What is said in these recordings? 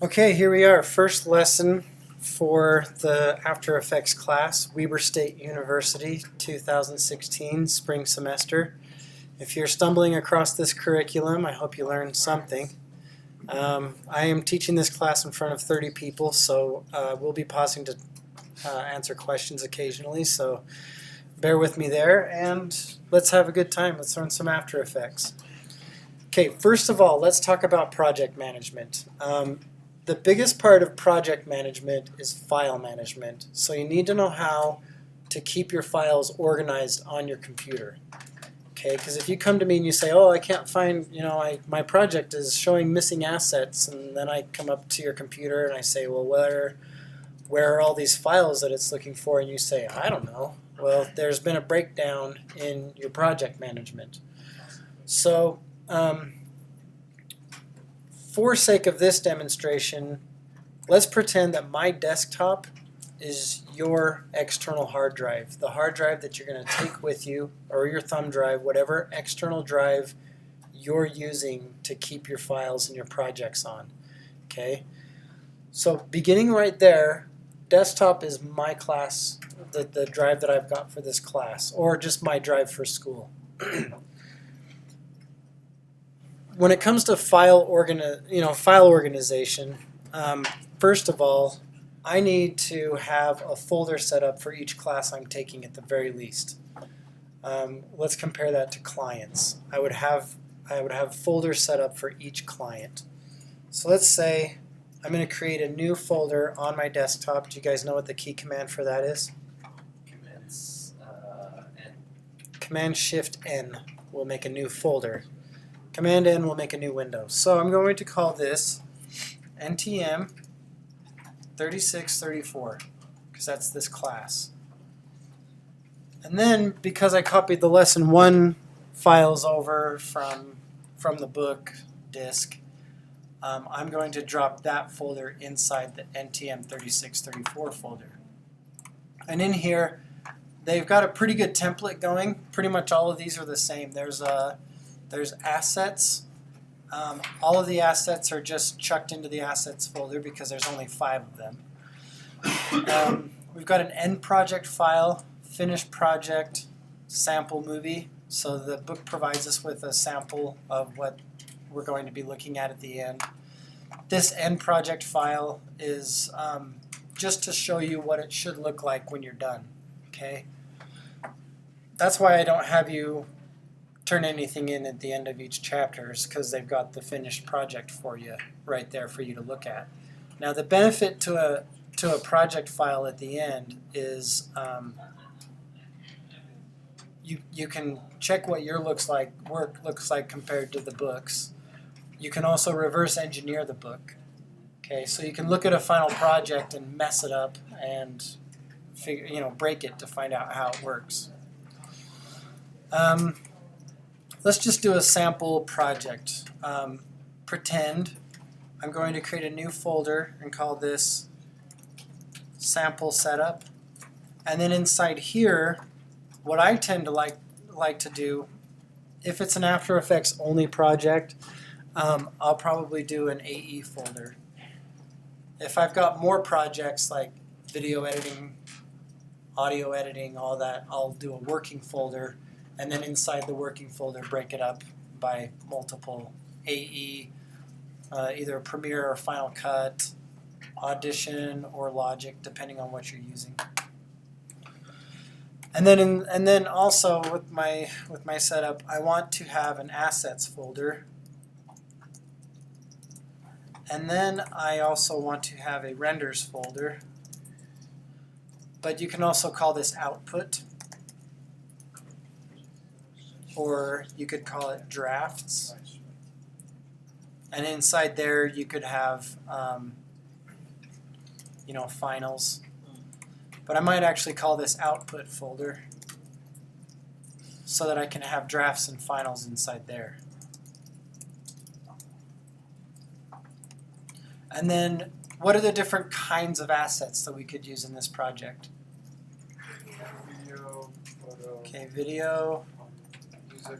Okay, here we are. First lesson for the After Effects class, Weber State University, 2016 spring semester. If you're stumbling across this curriculum, I hope you learned something. I am teaching this class in front of 30 people, so we'll be pausing to answer questions occasionally, so bear with me there, and let's have a good time. Let's learn some After Effects. Okay, first of all, let's talk about project management. The biggest part of project management is file management. So you need to know how to keep your files organized on your computer. Okay, because if you come to me and you say, oh, I can't find, my project is showing missing assets, and then I come up to your computer and I say, well, where are all these files that it's looking for? And you say, I don't know. Well, there's been a breakdown in your project management. So, for sake of this demonstration, let's pretend that my desktop is your external hard drive, the hard drive that you're going to take with you, or your thumb drive, whatever external drive you're using to keep your files and your projects on. Okay, so beginning right there, desktop is my class, the drive that I've got for this class, or just my drive for school. When it comes to file organization, first of all, I need to have a folder set up for each class I'm taking at the very least. Let's compare that to clients. I would have folders set up for each client. So let's say I'm going to create a new folder on my desktop. Do you guys know what the key command for that is? N. Command Shift N will make a new folder. Command N will make a new window. So I'm going to call this NTM 3634 because that's this class. And then because I copied the lesson 1 files over from the book disk, I'm going to drop that folder inside the NTM 3634 folder. And in here, they've got a pretty good template going. Pretty much all of these are the same. There's assets. All of the assets are just chucked into the assets folder because there's only 5 of them. We've got an end project file, finished project, sample movie. So the book provides us with a sample of what we're going to be looking at the end. This end project file is just to show you what it should look like when you're done. Okay. That's why I don't have you turn anything in at the end of each chapter, is because they've got the finished project for you right there for you to look at. Now the benefit to a project file at the end is you can check what your work looks like compared to the book's. You can also reverse engineer the book. Okay, so you can look at a final project and mess it up and break it to find out how it works. Let's just do a sample project. Pretend I'm going to create a new folder and call this sample setup. And then inside here, what I tend to like to do, if it's an After Effects only project, I'll probably do an AE folder. If I've got more projects like video editing, audio editing, all that, I'll do a working folder. And then inside the working folder, break it up by multiple AE, either Premiere or Final Cut, Audition or Logic, depending on what you're using. And then also with my setup, I want to have an assets folder. And then I also want to have a renders folder. But you can also call this output, or you could call it drafts. And inside there you could have finals. But I might actually call this output folder so that I can have drafts and finals inside there. And then what are the different kinds of assets that we could use in this project? Video, photo, Okay, video, music.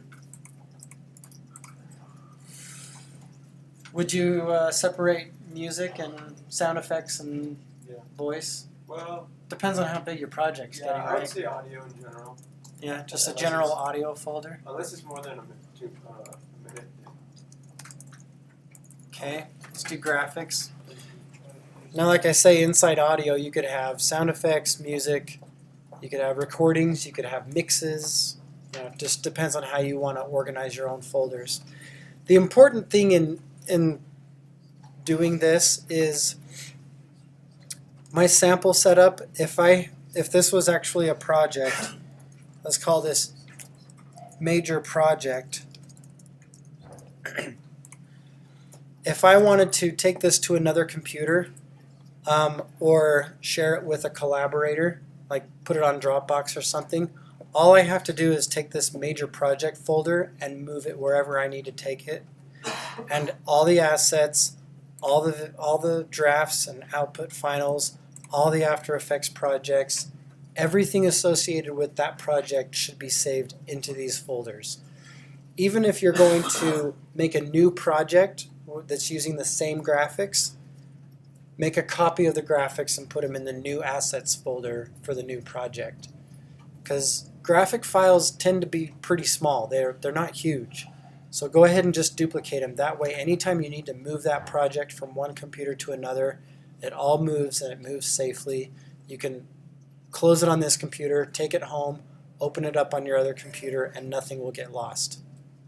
Would you separate music and sound effects and Yeah. voice? Well, Depends on how big your project's yeah, getting, I would right? say audio in general. Yeah, just a Unless general it's- audio folder. Unless it's more than a minute. Okay, let's do graphics. Now, like I say, inside audio, you could have sound effects, music, you could have recordings, you could have mixes. It just depends on how you want to organize your own folders. The important thing in doing this is my sample setup. If this was actually a project, let's call this major project. If I wanted to take this to another computer or share it with a collaborator, like put it on Dropbox or something, all I have to do is take this major project folder and move it wherever I need to take it. And all the assets, all the drafts and output finals, all the After Effects projects, everything associated with that project should be saved into these folders. Even if you're going to make a new project that's using the same graphics, make a copy of the graphics and put them in the new assets folder for the new project. Because graphic files tend to be pretty small. They're not huge. So go ahead and just duplicate them. That way, anytime you need to move that project from one computer to another, it all moves and it moves safely. You can close it on this computer, take it home, open it up on your other computer, and nothing will get lost.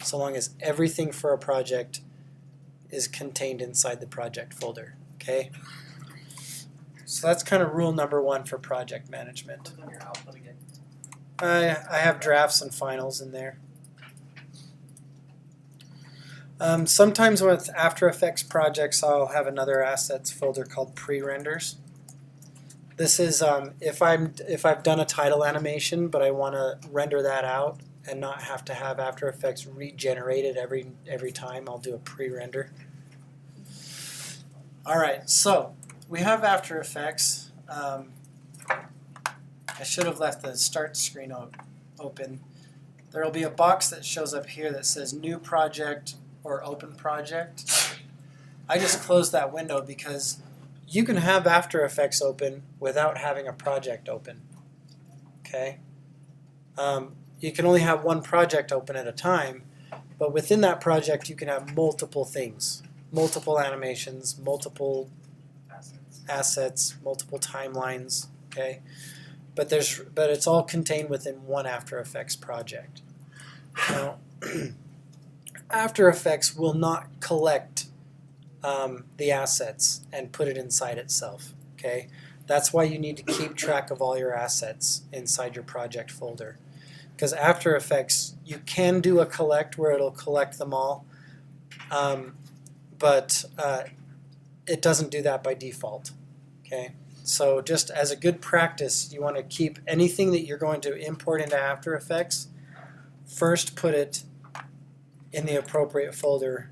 So long as everything for a project is contained inside the project folder. Okay? So that's kind of rule number one for project management. Click on your output again. I have drafts and finals in there. Sometimes with After Effects projects, I'll have another assets folder called pre-renders. This is if I've done a title animation, but I want to render that out and not have to have After Effects regenerated every time, I'll do a pre-render. All right, so we have After Effects. I should have left the start screen open. There will be a box that shows up here that says New Project or Open Project. I just closed that window because you can have After Effects open without having a project open. Okay? You can only have one project open at a time, but within that project you can have multiple things, multiple animations, multiple assets, multiple timelines. Okay? But it's all contained within one After Effects project. Now, After Effects will not collect the assets and put it inside itself. Okay, that's why you need to keep track of all your assets inside your project folder. Because After Effects, you can do a collect where it'll collect them all, but it doesn't do that by default. Okay. So just as a good practice, you want to keep anything that you're going to import into After Effects, first put it in the appropriate folder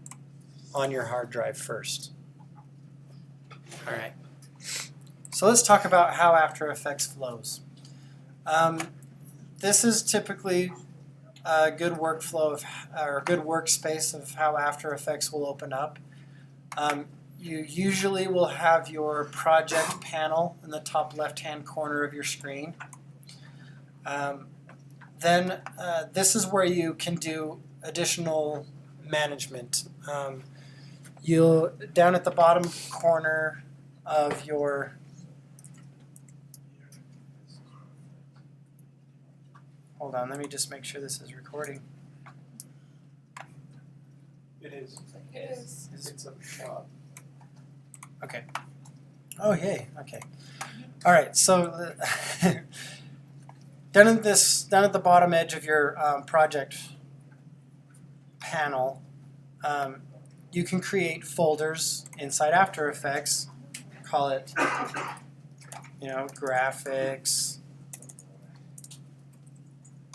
on your hard drive first. All right. So let's talk about how After Effects flows. This is typically a good workflow or a good workspace of how After Effects will open up. You usually will have your project panel in the top left-hand corner of your screen. Then this is where you can do additional management. You'll down at the bottom corner of your hold on, let me just make sure this is recording. It is. It is. It's a Okay. Oh, yay. Okay. All right. So down at the bottom edge of your project panel, you can create folders inside After Effects. Call it, graphics.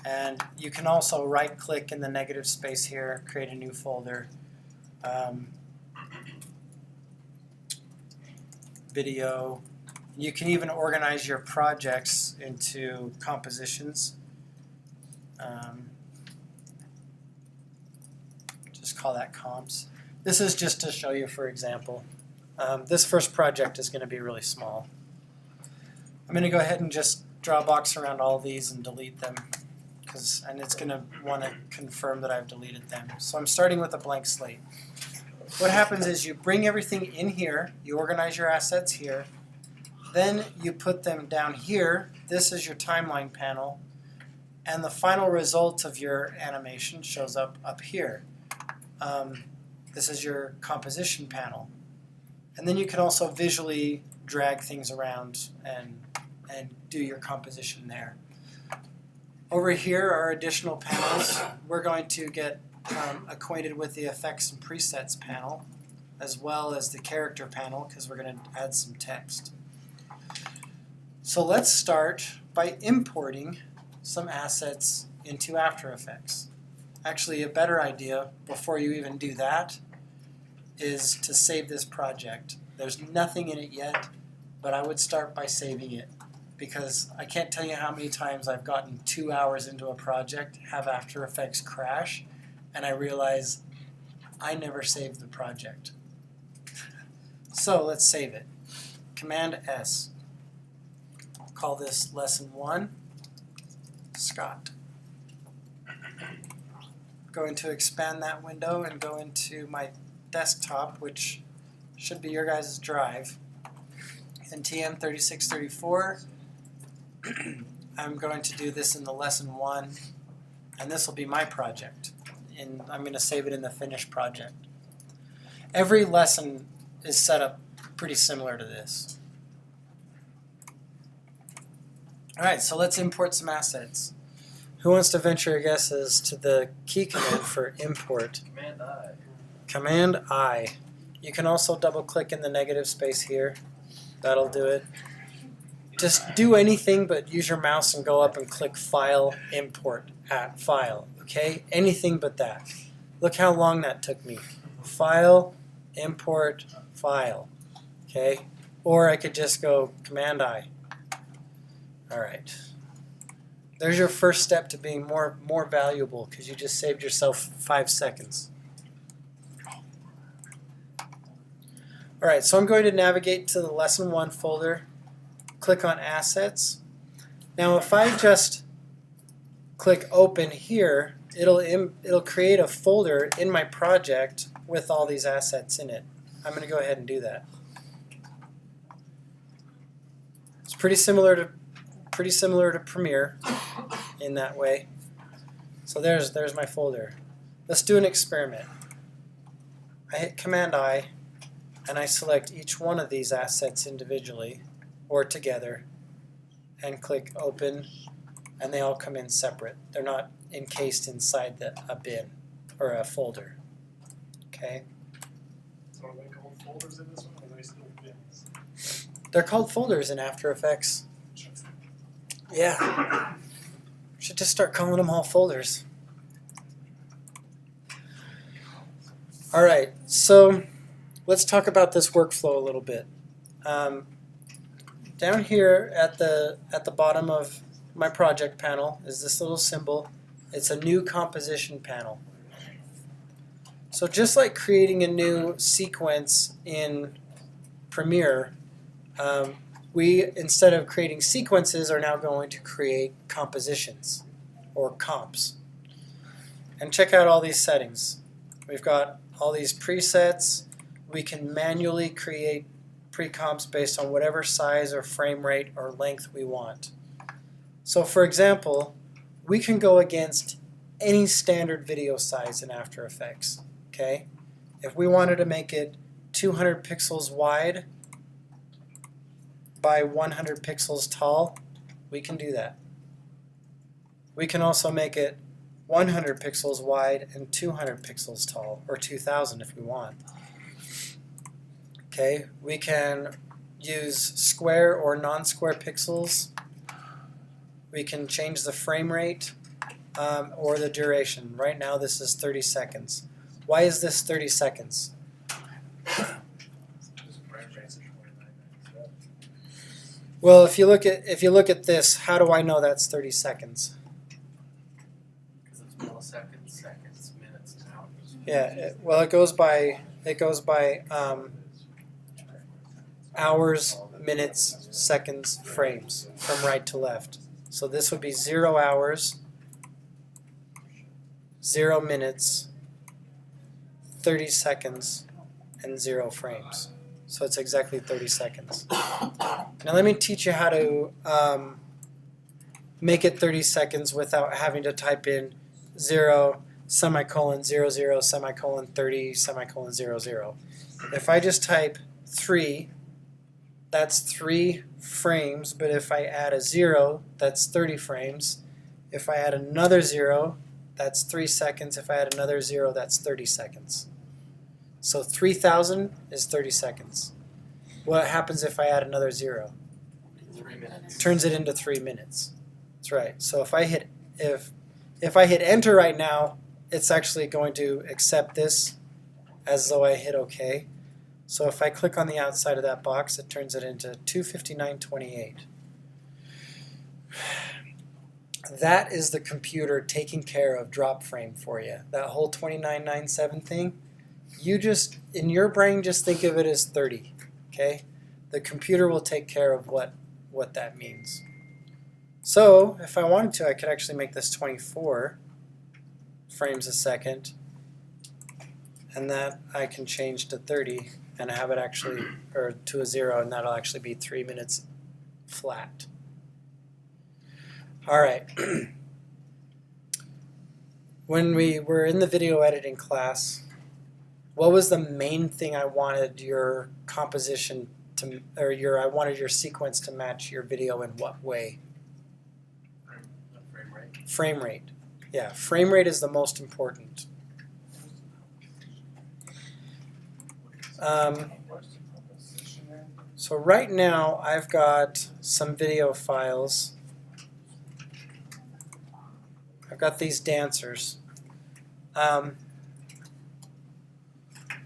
And you can also right-click in the negative space here, create a new folder. Video. You can even organize your projects into compositions. Just call that comps. This is just to show you, for example. This first project is going to be really small. I'm going to go ahead and just draw a box around all these and delete them, and it's going to want to confirm that I've deleted them. So I'm starting with a blank slate. What happens is you bring everything in here, you organize your assets here, then you put them down here. This is your timeline panel, and the final result of your animation shows up here. This is your composition panel. And then you can also visually drag things around and do your composition there. Over here are additional panels. We're going to get acquainted with the effects and presets panel, as well as the character panel, because we're going to add some text. So let's start by importing some assets into After Effects. Actually, a better idea before you even do that is to save this project. There's nothing in it yet, but I would start by saving it, because I can't tell you how many times I've gotten 2 hours into a project, have After Effects crash, and I realize I never saved the project. So let's save it. Command S. Call this Lesson 1, Scott. Going to expand that window and go into my desktop, which should be your guys' drive. In TM3634, I'm going to do this in the Lesson 1, and this will be my project. And I'm going to save it in the finished project. Every lesson is set up pretty similar to this. Alright, so let's import some assets. Who wants to venture guesses to the key command for import? Command I. Command I. You can also double click in the negative space here. That'll do it. Just do anything but use your mouse and go up and click File, Import, at File. Okay? Anything but that. Look how long that took me. File, Import, File. Okay? Or I could just go Command I. Alright. There's your first step to being more valuable, because you just saved yourself 5 seconds. Alright, so I'm going to navigate to the Lesson 1 folder, click on Assets. Now if I just click Open here, it'll create a folder in my project with all these assets in it. I'm going to go ahead and do that. It's pretty similar to Premiere in that way. So there's my folder. Let's do an experiment. I hit Command I, and I select each one of these assets individually or together and click Open, and they all come in separate. They're not encased inside a bin or a folder. Okay? So are they called folders in this one, or are they still bins? They're called folders in After Effects. Yeah. Should just start calling them all folders. Alright, so let's talk about this workflow a little bit. Down here at the bottom of my project panel is this little symbol. It's a new composition panel. So just like creating a new sequence in Premiere, we, instead of creating sequences, are now going to create compositions, or comps. And check out all these settings. We've got all these presets. We can manually create pre-comps based on whatever size or frame rate or length we want. So for example, we can go against any standard video size in After Effects. Okay? If we wanted to make it 200 pixels wide by 100 pixels tall, we can do that. We can also make it 100 pixels wide and 200 pixels tall, or 2000 if we want. Okay, we can use square or non-square pixels. We can change the frame rate or the duration. Right now this is 30 seconds. Why is this 30 seconds? Well, if you look at this, how do I know that's 30 seconds? Because it's milliseconds, seconds, minutes, and hours. Yeah, well, it goes by hours, minutes, seconds, frames from right to left. So this would be 0 hours, 0 minutes, 30 seconds, and 0 frames. So it's exactly 30 seconds. Now let me teach you how to make it 30 seconds without having to type in 0, semicolon, 00, semicolon, 30, semicolon, 00. If I just type 3, that's 3 frames, but if I add a 0, that's 30 frames. If I add another 0, that's 3 seconds. If I add another 0, that's 30 seconds. So 3,000 is 30 seconds. What happens if I add another 0? 3 minutes. Turns it into 3 minutes. That's right. So if I hit enter right now, it's actually going to accept this as though I hit OK. So if I click on the outside of that box, it turns it into 259.28. That is the computer taking care of drop frame for you. That whole 2997 thing, you just, in your brain, just think of it as 30, okay? The computer will take care of what that means. So if I wanted to, I could actually make this 24 frames a second, and that I can change to 30 and have it actually, or to a 0, and that'll actually be 3 minutes flat. All right. When we were in the video editing class, what was the main thing I wanted your composition to, or I wanted your sequence to match your video in what way? Frame rate. Frame rate. Yeah, frame rate is the most important. So right now I've got some video files. I've got these dancers.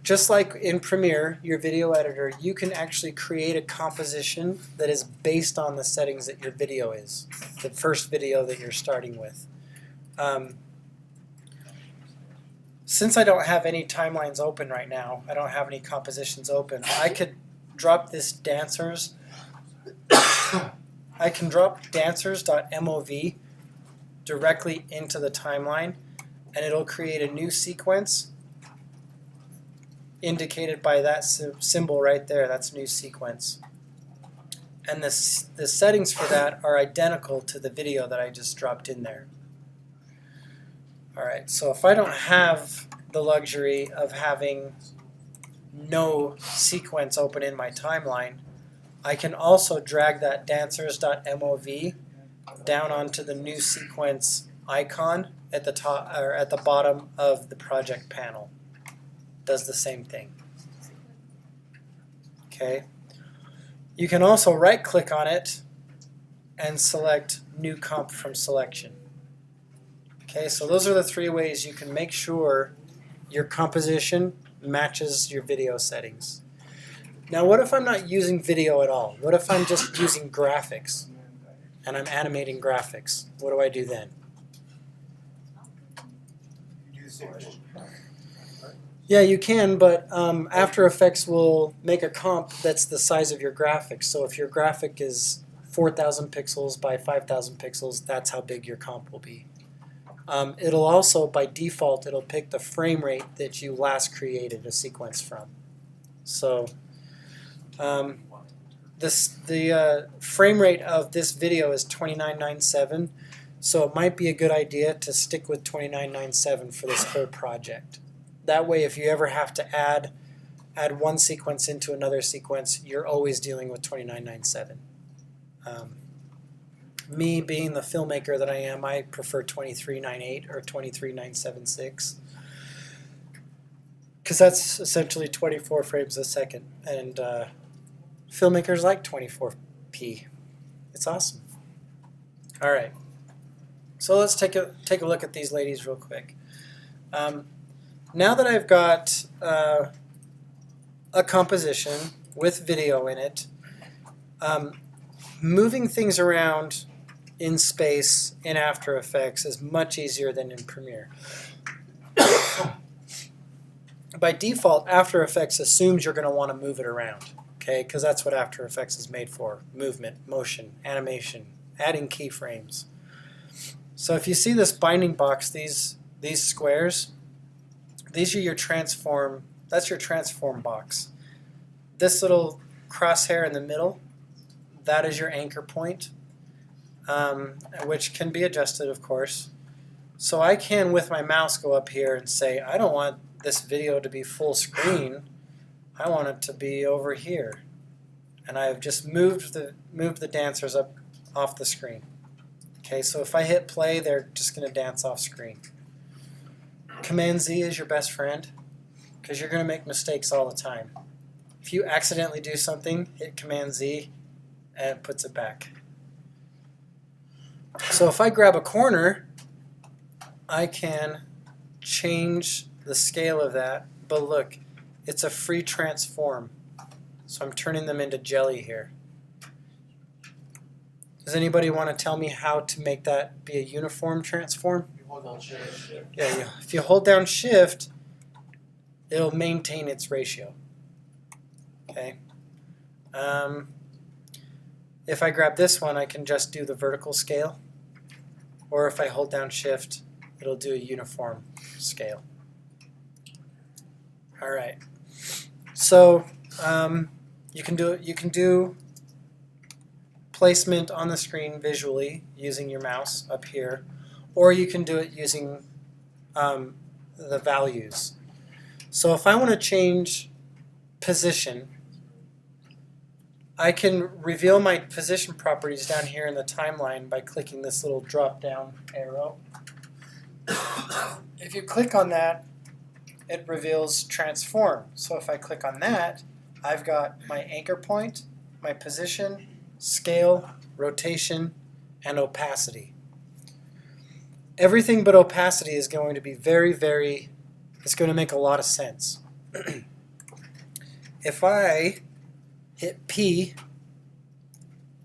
Just like in Premiere, your video editor, you can actually create a composition that is based on the settings that your video is, the first video that you're starting with. Since I don't have any timelines open right now, I don't have any compositions open, I could drop this dancers. I can drop dancers.mov directly into the timeline, and it'll create a new sequence indicated by that symbol right there. That's new sequence. And the settings for that are identical to the video that I just dropped in there. Alright, so if I don't have the luxury of having no sequence open in my timeline, I can also drag that dancers.mov down onto the new sequence icon at the top or at the bottom of the project panel. Does the same thing. Okay. You can also right click on it and select new comp from selection. Okay, so those are the 3 ways you can make sure your composition matches your video settings. Now what if I'm not using video at all? What if I'm just using graphics and I'm animating graphics? What do I do then? You do the same thing. Yeah, you can, but After Effects will make a comp that's the size of your graphics. So if your graphic is 4,000 pixels by 5,000 pixels, that's how big your comp will be. It'll also, by default, it'll pick the frame rate that you last created a sequence from. So the frame rate of this video is 2997, so it might be a good idea to stick with 2997 for this whole project. That way, if you ever have to add one sequence into another sequence, you're always dealing with 2997. Me being the filmmaker that I am, I prefer 2398 or 23976 because that's essentially 24 frames a second, and filmmakers like 24p. It's awesome. All right, so let's take a look at these ladies real quick. Now that I've got a composition with video in it, moving things around in space in After Effects is much easier than in Premiere. By default, After Effects assumes you're going to want to move it around. Okay, because that's what After Effects is made for: movement, motion, animation, adding keyframes. So if you see this binding box, these squares, these are your transform. That's your transform box. This little crosshair in the middle, that is your anchor point, which can be adjusted, of course. So I can, with my mouse, go up here and say, I don't want this video to be full screen. I want it to be over here. And I've just moved the dancers up off the screen. Okay, so if I hit play, they're just going to dance off screen. Command Z is your best friend, because you're going to make mistakes all the time. If you accidentally do something, hit Command Z and it puts it back. So if I grab a corner, I can change the scale of that, but look, it's a free transform. So I'm turning them into jelly here. Does anybody want to tell me how to make that be a uniform transform? You hold on shift. Yeah, if you hold down shift, it'll maintain its ratio. Okay. If I grab this one, I can just do the vertical scale. Or if I hold down shift, it'll do a uniform scale. All right. So you can do placement on the screen visually using your mouse up here, or you can do it using the values. So if I want to change position, I can reveal my position properties down here in the timeline by clicking this little drop down arrow. If you click on that, it reveals transform. So if I click on that, I've got my anchor point, my position, scale, rotation, and opacity. Everything but opacity is going to be it's going to make a lot of sense. If I hit P,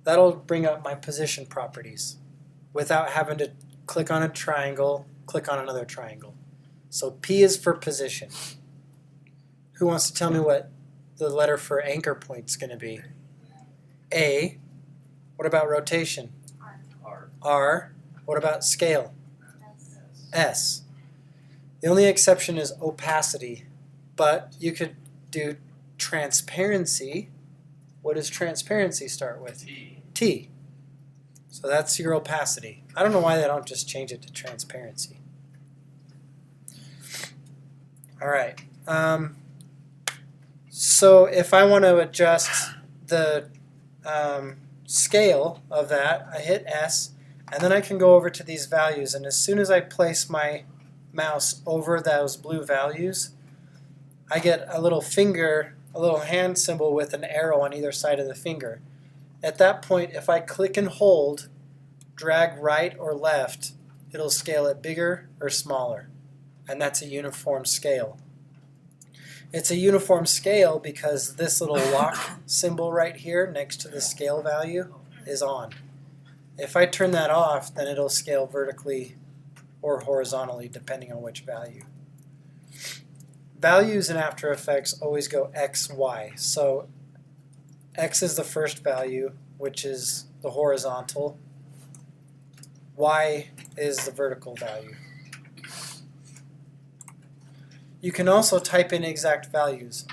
that'll bring up my position properties without having to click on a triangle, click on another triangle. So P is for position. Who wants to tell me what the letter for anchor point is going to be? A. What about rotation? R. R. What about scale? S. The only exception is opacity, but you could do transparency. What does transparency start with? T. T. So that's your opacity. I don't know why they don't just change it to transparency. All right. So if I want to adjust the scale of that, I hit S, and then I can go over to these values. And as soon as I place my mouse over those blue values, I get a little finger, a little hand symbol with an arrow on either side of the finger. At that point, if I click and hold, drag right or left, it'll scale it bigger or smaller. And that's a uniform scale. It's a uniform scale because this little lock symbol right here next to the scale value is on. If I turn that off, then it'll scale vertically or horizontally depending on which value. Values in After Effects always go X, Y. So X is the first value, which is the horizontal. Y is the vertical value. You can also type in exact values.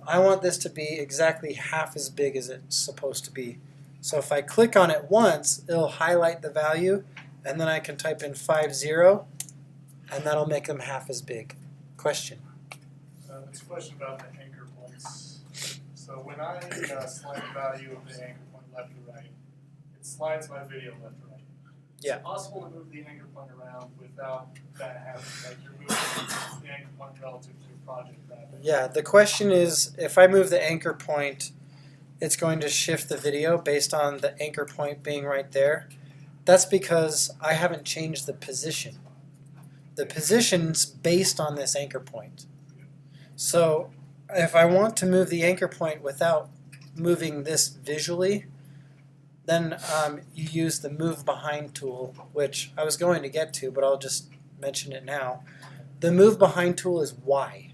I want this to be exactly half as big as it's supposed to be. So if I click on it once, it'll highlight the value, and then I can type in 50, and that'll make them half as big. Question? This question about the anchor points. So when I slide the value of the anchor point left to right, it slides my video left to right. Yeah. Is it possible to move the anchor point around without that happening? Like you're moving the anchor point relative to your project. Yeah, the question is, if I move the anchor point, it's going to shift the video based on the anchor point being right there. That's because I haven't changed the position. The position's based on this anchor point. So if I want to move the anchor point without moving this visually, then you use the Move Behind tool, which I was going to get to, but I'll just mention it now. The Move Behind tool is Y.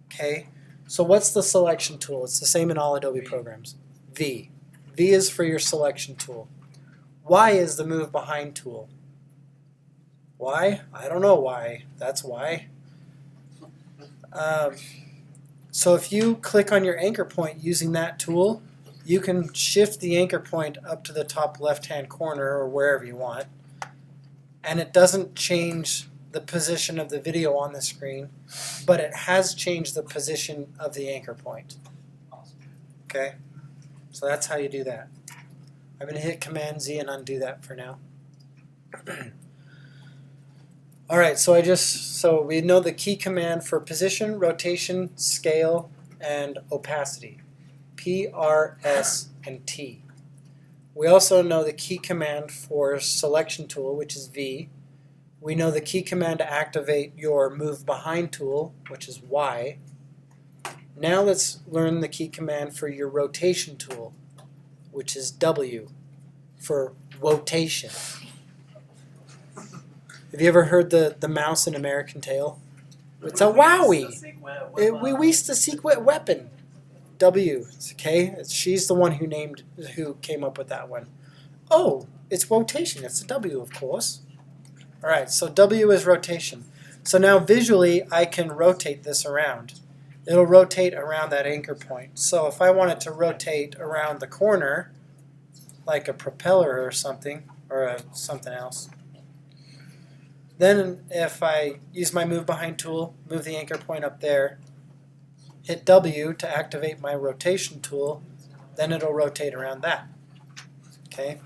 Okay? So what's the selection tool? It's the same in all Adobe programs. V. V is for your selection tool. Y is the move behind tool. Why? I don't know why. That's why. So if you click on your anchor point using that tool, you can shift the anchor point up to the top left-hand corner or wherever you want, and it doesn't change the position of the video on the screen, but it has changed the position of the anchor point. Okay? So that's how you do that. I'm going to hit Command Z and undo that for now. Alright, so we know the key command for position, rotation, scale, and opacity. P, R, S, and T. We also know the key command for selection tool, which is V. We know the key command to activate your move behind tool, which is Y. Now let's learn the key command for your rotation tool, which is W, for rotation. Have you ever heard the mouse in American Tail? It's a wowie. We used to secret weapon. W. Okay, she's the one who came up with that one. Oh, it's rotation. It's a W, of course. All right, so W is rotation. So now visually, I can rotate this around. It'll rotate around that anchor point. So if I wanted to rotate around the corner, like a propeller or something, or something else, then if I use my move behind tool, move the anchor point up there, hit W to activate my rotation tool, then it'll rotate around that. Okay?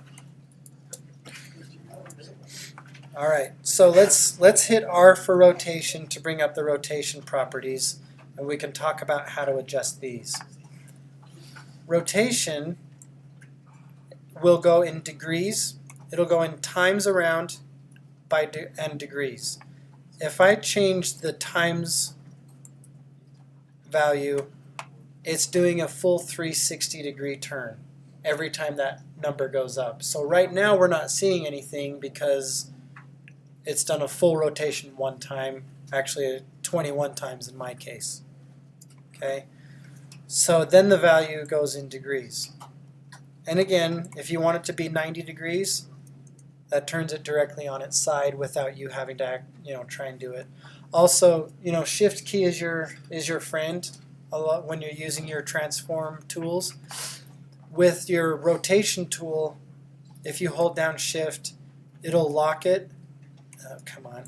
Alright, so let's hit R for rotation to bring up the rotation properties, and we can talk about how to adjust these. Rotation will go in degrees, it'll go in times around and degrees. If I change the times value, it's doing a full 360 degree turn every time that number goes up. So right now we're not seeing anything because it's done a full rotation one time, actually 21 times in my case. Okay, so then the value goes in degrees. And again, if you want it to be 90 degrees, that turns it directly on its side without you having to try and do it. Also, Shift key is your friend a lot when you're using your transform tools. With your rotation tool, if you hold down Shift, it'll lock it. Come on.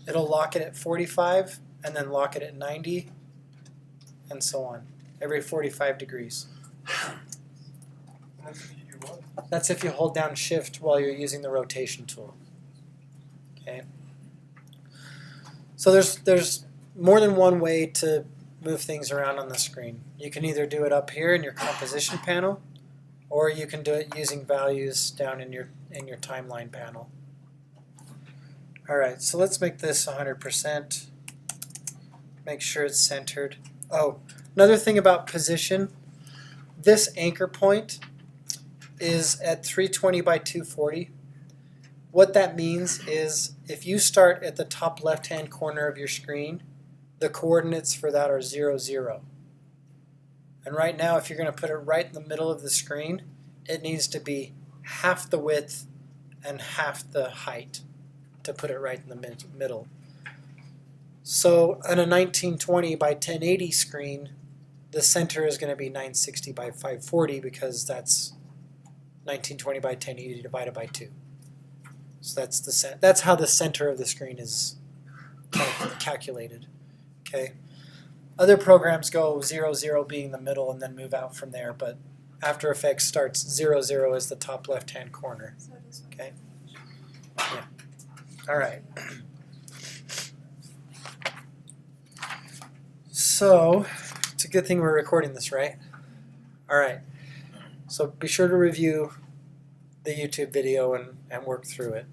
It'll lock it at 45 and then lock it at 90 and so on, every 45 degrees. That's if you hold down Shift while you're using the rotation tool. Okay. So there's more than one way to move things around on the screen. You can either do it up here in your composition panel, or you can do it using values down in your timeline panel. Alright, so let's make this 100%. Make sure it's centered. Oh, another thing about position, this anchor point is at 320 by 240. What that means is if you start at the top left-hand corner of your screen, the coordinates for that are 0, 0. And right now, if you're going to put it right in the middle of the screen, it needs to be half the width and half the height to put it right in the middle. So on a 1920 by 1080 screen, the center is going to be 960 by 540 because that's 1920 by 1080 divided by 2. So that's how the center of the screen is calculated. Okay. Other programs go 0, 0 being the middle and then move out from there, but After Effects starts 0, 0 as the top left-hand corner. Okay. Yeah. All right. So it's a good thing we're recording this, right? All right. So be sure to review the YouTube video and work through it.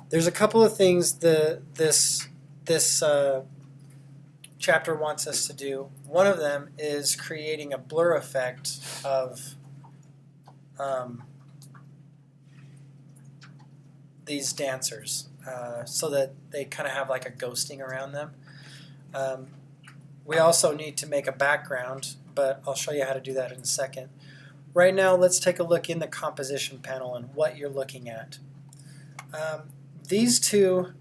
There's a couple of things this chapter wants us to do. One of them is creating a blur effect of these dancers so that they kind of have like a ghosting around them. we also need to make a background, but I'll show you how to do that in a second. Right now, let's take a look in the composition panel and what you're looking at. These two,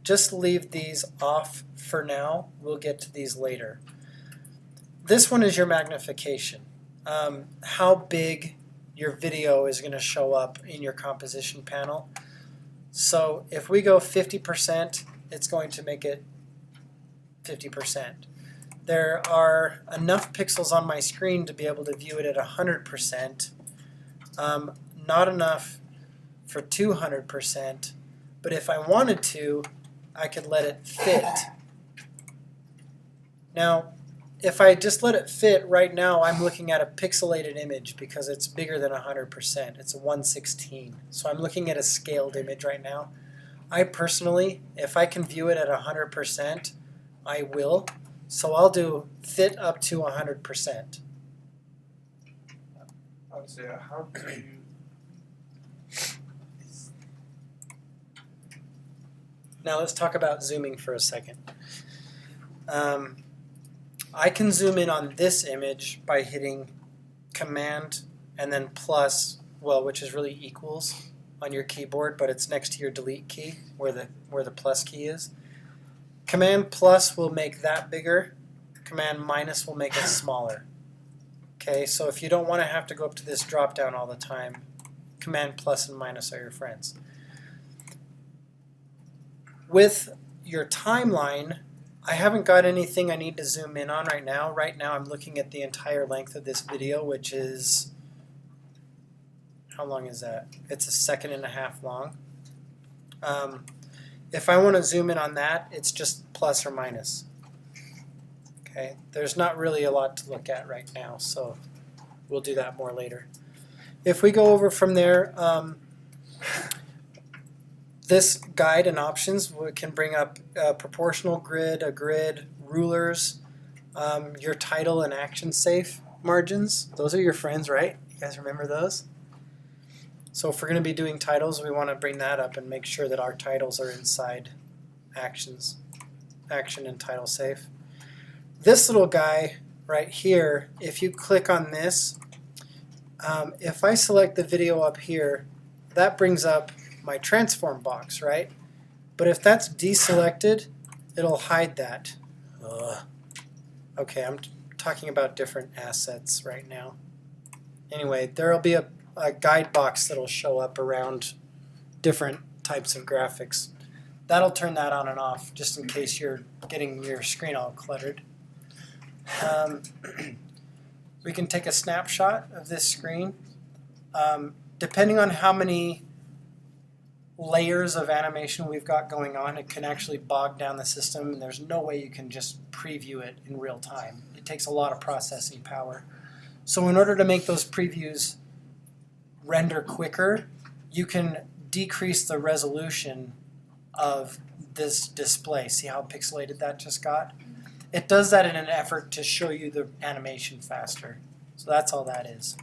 just leave these off for now. We'll get to these later. This one is your magnification. How big your video is going to show up in your composition panel. So if we go 50%, it's going to make it 50%. There are enough pixels on my screen to be able to view it at 100%. Not enough for 200%, but if I wanted to, I could let it fit. Now, if I just let it fit right now, I'm looking at a pixelated image because it's bigger than 100%. It's a 1/16. So I'm looking at a scaled image right now. I personally, if I can view it at 100%, I will. So I'll do fit up to 100%. I would say, how do you? Now let's talk about zooming for a second. I can zoom in on this image by hitting Command and then plus, well, which is really equals on your keyboard, but it's next to your delete key where the plus key is. Command plus will make that bigger. Command minus will make it smaller. Okay, so if you don't want to have to go up to this drop down all the time, Command plus and minus are your friends. With your timeline, I haven't got anything I need to zoom in on right now. Right now I'm looking at the entire length of this video, which is, how long is that? It's 1.5 seconds long. If I want to zoom in on that, it's just plus or minus. Okay, there's not really a lot to look at right now, so we'll do that more later. If we go over from there, this guide and options can bring up a proportional grid, a grid, rulers, your title and action safe margins. Those are your friends, right? You guys remember those? So if we're going to be doing titles, we want to bring that up and make sure that our titles are inside action and title safe. This little guy right here, if you click on this, if I select the video up here, that brings up my transform box, right? But if that's deselected, it'll hide that. Okay, I'm talking about different assets right now. Anyway, there'll be a guide box that'll show up around different types of graphics. That'll turn that on and off just in case you're getting your screen all cluttered. We can take a snapshot of this screen. Depending on how many layers of animation we've got going on, it can actually bog down the system, and there's no way you can just preview it in real time. It takes a lot of processing power. So in order to make those previews render quicker, you can decrease the resolution of this display. See how pixelated that just got? It does that in an effort to show you the animation faster. So that's all that is.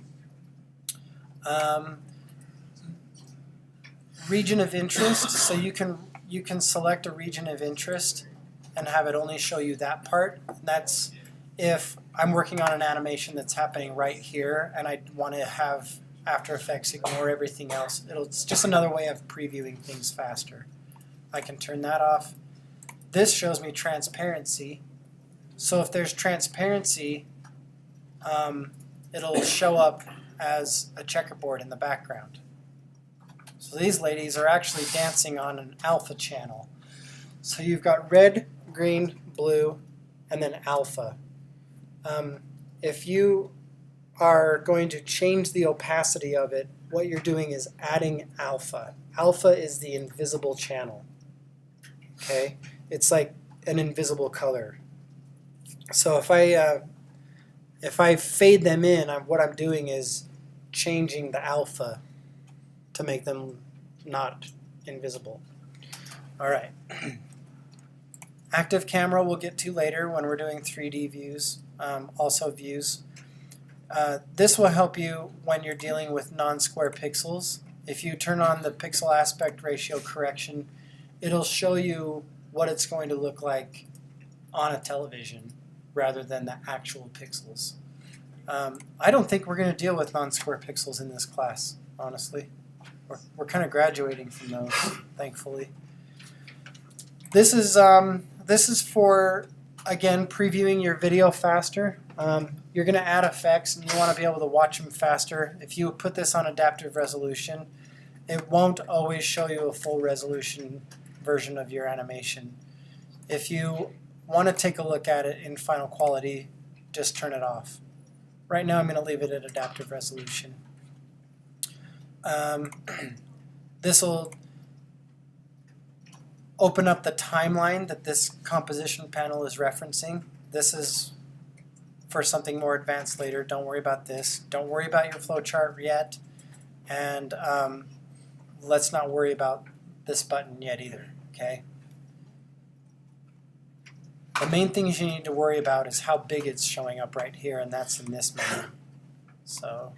Region of interest, so you can select a region of interest and have it only show you that part. That's if I'm working on an animation that's happening right here and I want to have After Effects ignore everything else. It's just another way of previewing things faster. I can turn that off. This shows me transparency. So if there's transparency, it'll show up as a checkerboard in the background. So these ladies are actually dancing on an alpha channel. So you've got red, green, blue, and then alpha. If you are going to change the opacity of it, what you're doing is adding alpha. Alpha is the invisible channel. Okay? It's like an invisible color. So if I fade them in, what I'm doing is changing the alpha to make them not invisible. All right. Active camera we'll get to later when we're doing 3D views, also views. This will help you when you're dealing with non-square pixels. If you turn on the pixel aspect ratio correction, it'll show you what it's going to look like on a television. rather than the actual pixels. I don't think we're going to deal with non-square pixels in this class, honestly. We're kind of graduating from those, thankfully. This is for, again, previewing your video faster. You're going to add effects and you want to be able to watch them faster. If you put this on adaptive resolution, it won't always show you a full resolution version of your animation. If you want to take a look at it in final quality, just turn it off. Right now I'm going to leave it at adaptive resolution. This will open up the timeline that this composition panel is referencing. This is for something more advanced later. Don't worry about this. Don't worry about your flowchart yet. And let's not worry about this button yet either, okay? The main things you need to worry about is how big it's showing up right here, and that's in this menu. So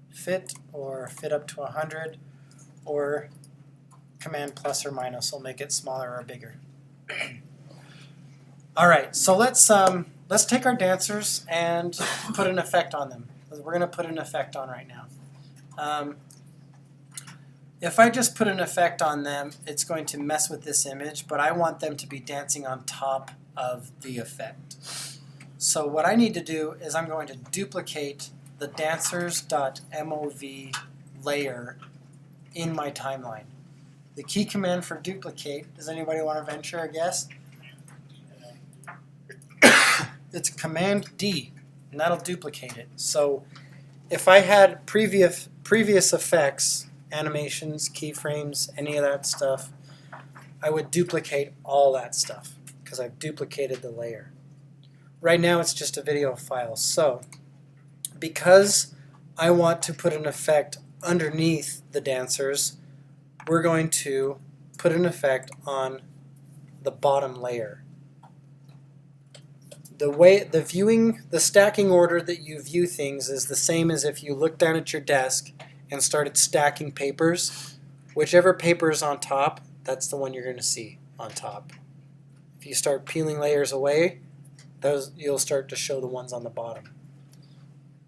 fit or fit up to 100, or command plus or minus will make it smaller or bigger. All right, so let's take our dancers and put an effect on them. We're going to put an effect on right now. If I just put an effect on them, it's going to mess with this image, but I want them to be dancing on top of the effect. So what I need to do is I'm going to duplicate the dancers.mov layer in my timeline. The key command for duplicate, does anybody want to venture a guess? It's Command D, and that'll duplicate it. So if I had previous effects, animations, keyframes, any of that stuff, I would duplicate all that stuff because I've duplicated the layer. Right now it's just a video file. So because I want to put an effect underneath the dancers, we're going to put an effect on the bottom layer. The stacking order that you view things is the same as if you look down at your desk and started stacking papers. Whichever paper is on top, that's the one you're going to see on top. If you start peeling layers away, you'll start to show the ones on the bottom.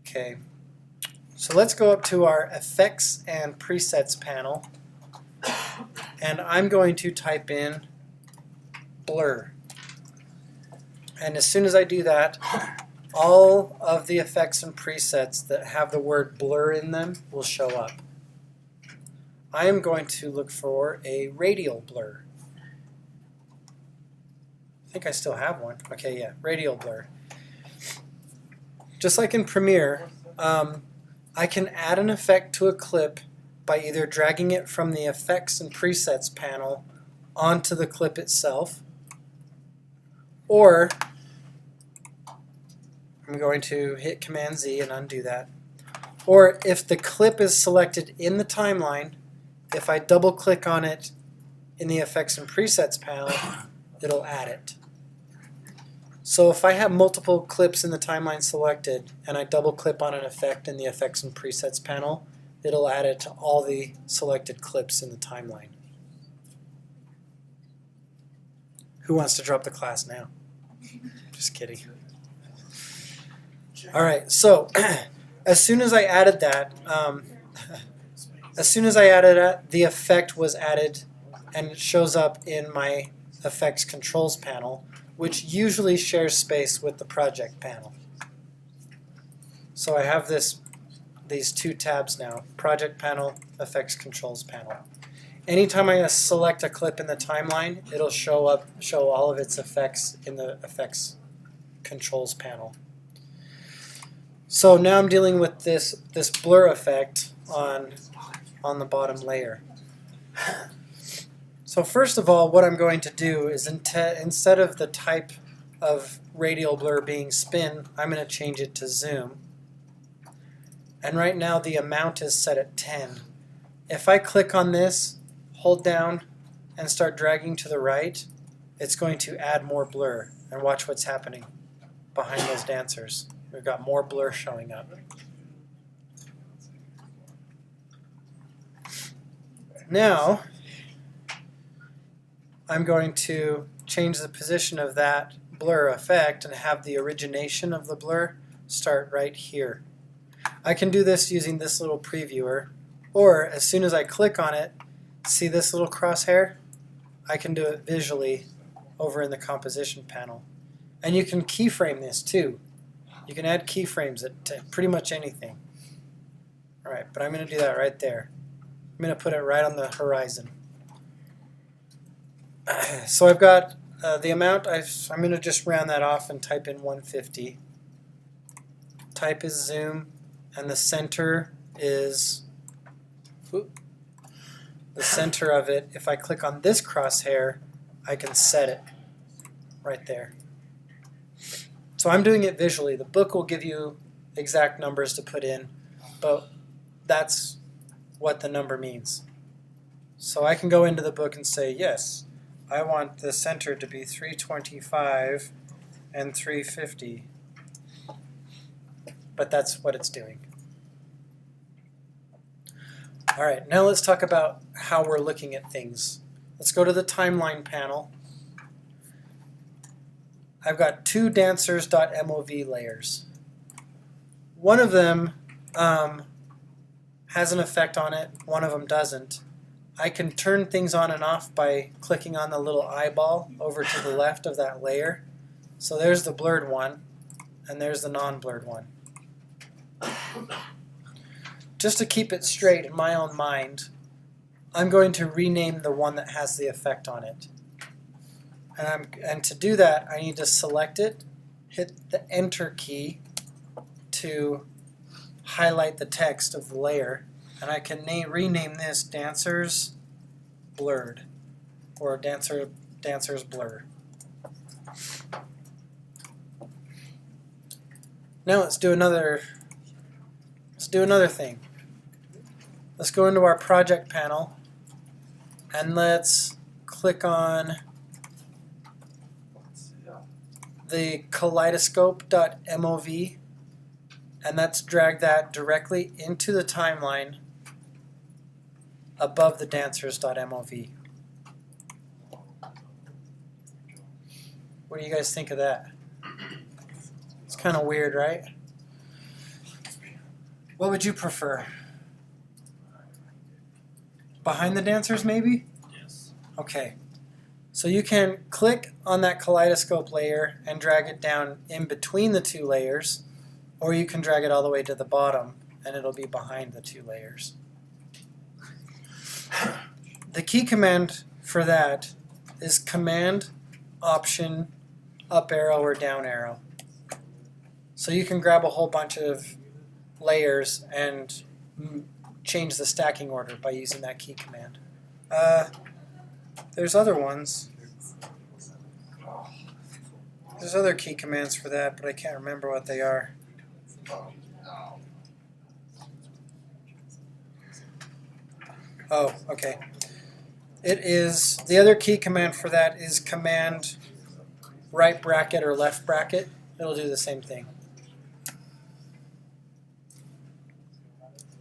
Okay, so let's go up to our Effects and Presets panel, and I'm going to type in blur. And as soon as I do that, all of the effects and presets that have the word blur in them will show up. I am going to look for a radial blur. I think I still have one. Okay, yeah, radial blur. Just like in Premiere, I can add an effect to a clip by either dragging it from the Effects and Presets panel onto the clip itself, or I'm going to hit Command Z and undo that. Or if the clip is selected in the timeline, if I double click on it in the Effects and Presets panel, it'll add it. So if I have multiple clips in the timeline selected and I double click on an effect in the Effects and Presets panel, it'll add it to all the selected clips in the timeline. Who wants to drop the class now? Just kidding. All right, so as soon as I added that, the effect was added and it shows up in my Effects Controls panel, which usually shares space with the Project panel. So I have these two tabs now, Project panel, Effects Controls panel. Anytime I select a clip in the timeline, it'll show all of its effects in the Effects Controls panel. So now I'm dealing with this blur effect on the bottom layer. So first of all, what I'm going to do is instead of the type of radial blur being spin, I'm going to change it to zoom. And right now the amount is set at 10. If I click on this, hold down, and start dragging to the right, it's going to add more blur. And watch what's happening behind those dancers. We've got more blur showing up. Now, I'm going to change the position of that blur effect and have the origination of the blur start right here. I can do this using this little previewer, or as soon as I click on it, see this little crosshair? I can do it visually over in the composition panel. And you can keyframe this too. You can add keyframes to pretty much anything. Alright, but I'm going to do that right there. I'm going to put it right on the horizon. So I've got the amount, I'm going to just round that off and type in 150. Type is zoom, and the center is, the center of it, if I click on this crosshair, I can set it right there. So I'm doing it visually. The book will give you exact numbers to put in, but that's what the number means. So I can go into the book and say, yes, I want the center to be 325 and 350. But that's what it's doing. All right, now let's talk about how we're looking at things. Let's go to the timeline panel. I've got two dancers.mov layers. One of them has an effect on it, one of them doesn't. I can turn things on and off by clicking on the little eyeball over to the left of that layer. So there's the blurred one, and there's the non-blurred one. Just to keep it straight in my own mind, I'm going to rename the one that has the effect on it. And to do that, I need to select it, hit the Enter key to highlight the text of the layer, and I can rename this Dancers Blurred, or Dancers Blur. Now let's do another thing. Let's go into our project panel, and let's click on the kaleidoscope.mov, and let's drag that directly into the timeline above the dancers.mov. What do you guys think of that? It's kind of weird, right? What would you prefer? Behind the dancers, maybe? Yes. Okay. So you can click on that kaleidoscope layer and drag it down in between the two layers, or you can drag it all the way to the bottom and it'll be behind the two layers. The key command for that is Command, Option, up arrow or down arrow. So you can grab a whole bunch of layers and change the stacking order by using that key command. There's other ones. There's other key commands for that, but I can't remember what they are. Oh, okay. It is, the other key command for that is Command right bracket or left bracket. It'll do the same thing.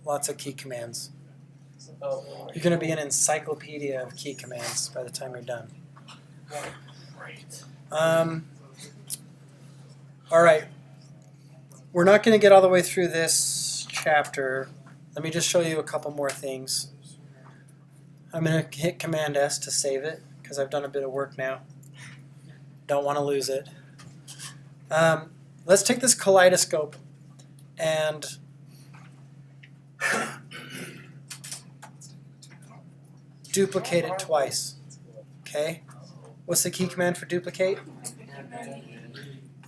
Lots of key commands. You're going to be an encyclopedia of key commands by the time you're done. Great. All right. We're not going to get all the way through this chapter. Let me just show you a couple more things. I'm going to hit Command S to save it because I've done a bit of work now. Don't want to lose it. Let's take this kaleidoscope and duplicate it twice. Okay? What's the key command for duplicate?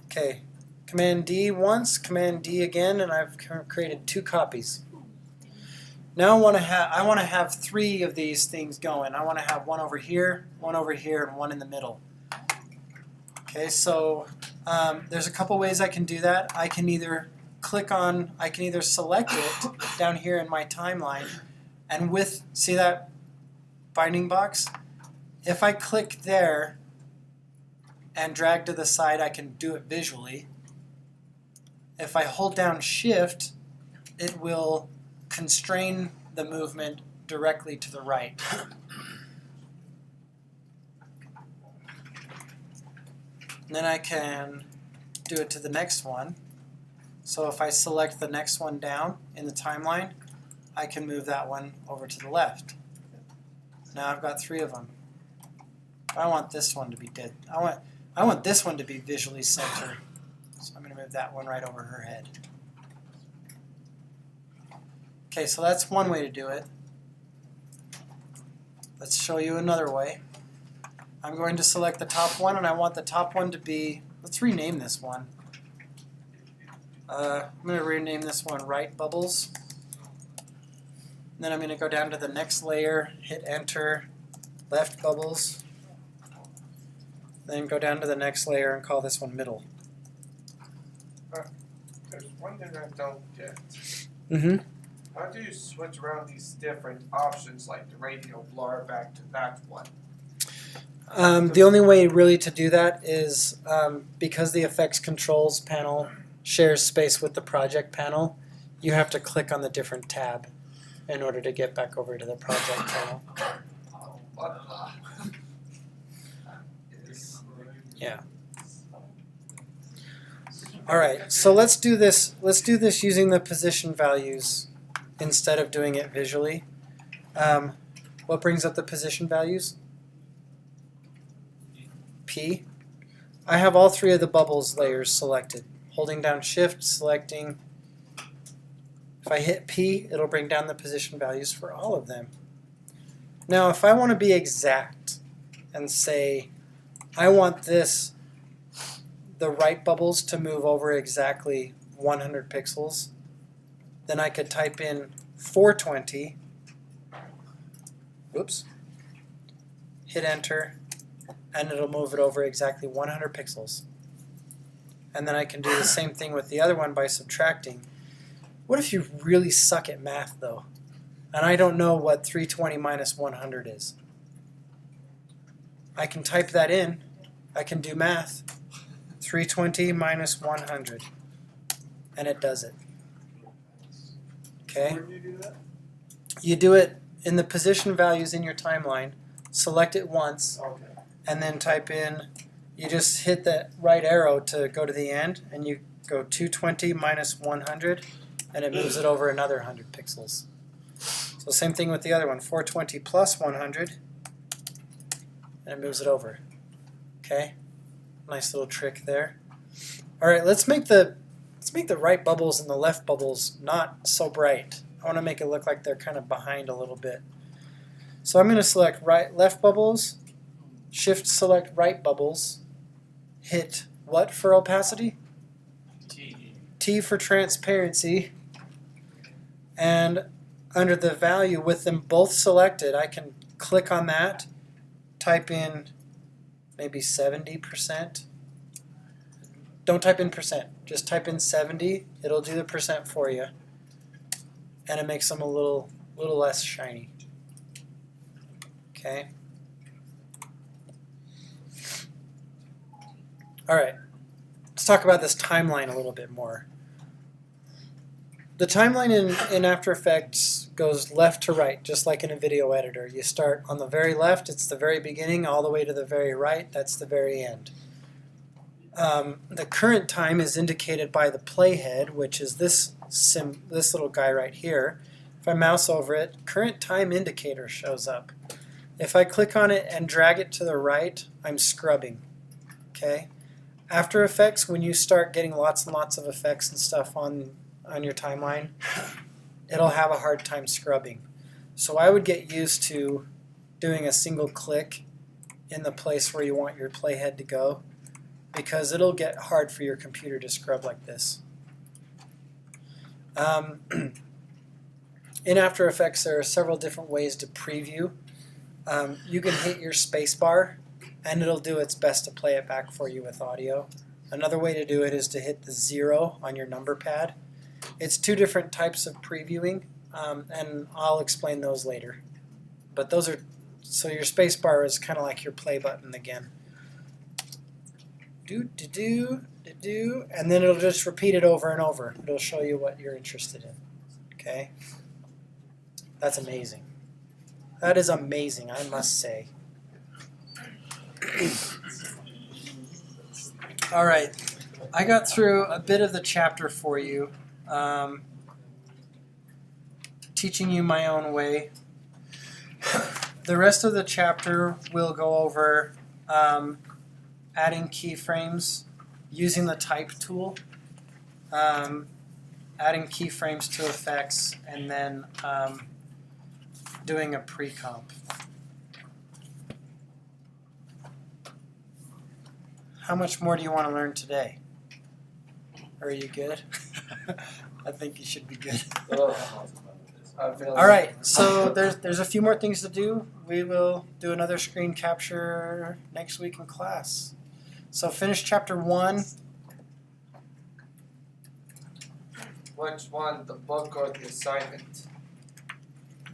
Okay. Command D once, Command D again, and I've created 2 copies. Now I want to have 3 of these things going. I want to have one over here, and one in the middle. Okay, so there's a couple ways I can do that. I can either select it down here in my timeline, and see that binding box? If I click there and drag to the side, I can do it visually. If I hold down Shift, it will constrain the movement directly to the right. And then I can do it to the next one. So if I select the next one down in the timeline, I can move that one over to the left. Now I've got 3 of them. I want this one to be dead. I want this one to be visually centered. So I'm going to move that one right over her head. Okay, so that's one way to do it. Let's show you another way. I'm going to select the top one, and I want the top one to be, let's rename this one. I'm going to rename this one Right Bubbles. And then I'm going to go down to the next layer, hit Enter, Left Bubbles. Then go down to the next layer and call this one Middle. There's one thing I don't get. Mm-hmm. How do you switch around these different options like the radio blur back to that one? The only way really to do that is because the Effects Controls panel shares space with the Project panel, you have to click on the different tab in order to get back over to the Project panel. Oh, what the? Yeah. All right, so let's do this. Let's do this using the position values instead of doing it visually. What brings up the position values? P. I have all 3 of the bubbles layers selected. Holding down Shift, selecting. If I hit P, it'll bring down the position values for all of them. Now, if I want to be exact and say, I want the right bubbles to move over exactly 100 pixels, then I could type in 420, oops, hit Enter, and it'll move it over exactly 100 pixels. And then I can do the same thing with the other one by subtracting. What if you really suck at math, though? And I don't know what 320 minus 100 is. I can type that in. I can do math. 320 minus 100. And it does it. Okay? Where do you do that? You do it in the position values in your timeline. Select it once. Okay. And then type in, you just hit that right arrow to go to the end, and you go 220 minus 100, and it moves it over another 100 pixels. So same thing with the other one, 420 plus 100, and it moves it over. Okay, nice little trick there. All right, let's make the right bubbles and the left bubbles not so bright. I want to make it look like they're kind of behind a little bit. So I'm going to select left bubbles. Shift select right bubbles, hit what for opacity? T. T for transparency, and under the value with them both selected, I can click on that, type in maybe 70%. Don't type in percent, just type in 70, it'll do the percent for you, and it makes them a little less shiny. Okay. All right, let's talk about this timeline a little bit more. The timeline in After Effects goes left to right, just like in a video editor. You start on the very left, it's the very beginning, all the way to the very right, that's the very end. The current time is indicated by the playhead, which is this little guy right here. If I mouse over it, current time indicator shows up. If I click on it and drag it to the right, I'm scrubbing. Okay? After Effects, when you start getting lots and lots of effects and stuff on your timeline, it'll have a hard time scrubbing. So I would get used to doing a single click in the place where you want your playhead to go, because it'll get hard for your computer to scrub like this. In After Effects, there are several different ways to preview. You can hit your space bar, and it'll do its best to play it back for you with audio. Another way to do it is to hit the 0 on your number pad. It's 2 different types of previewing, and I'll explain those later. But those are, so your space bar is kind of like your play button again. And then it'll just repeat it over and over. It'll show you what you're interested in. Okay? That's amazing. That is amazing, I must say. All right, I got through a bit of the chapter for you, teaching you my own way. The rest of the chapter will go over adding keyframes, using the type tool, adding keyframes to effects, and then doing a pre-comp. How much more do you want to learn today? Are you good? I think you should be good. All right, so there's a few more things to do. We will do another screen capture next week in class. So finish chapter 1. Which one, the book or the assignment?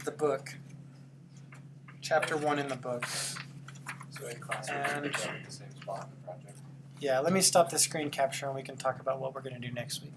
The book. Chapter 1 in the book. So in class, we're And- at the same spot in the project. Yeah, let me stop the screen capture and we can talk about what we're going to do next week.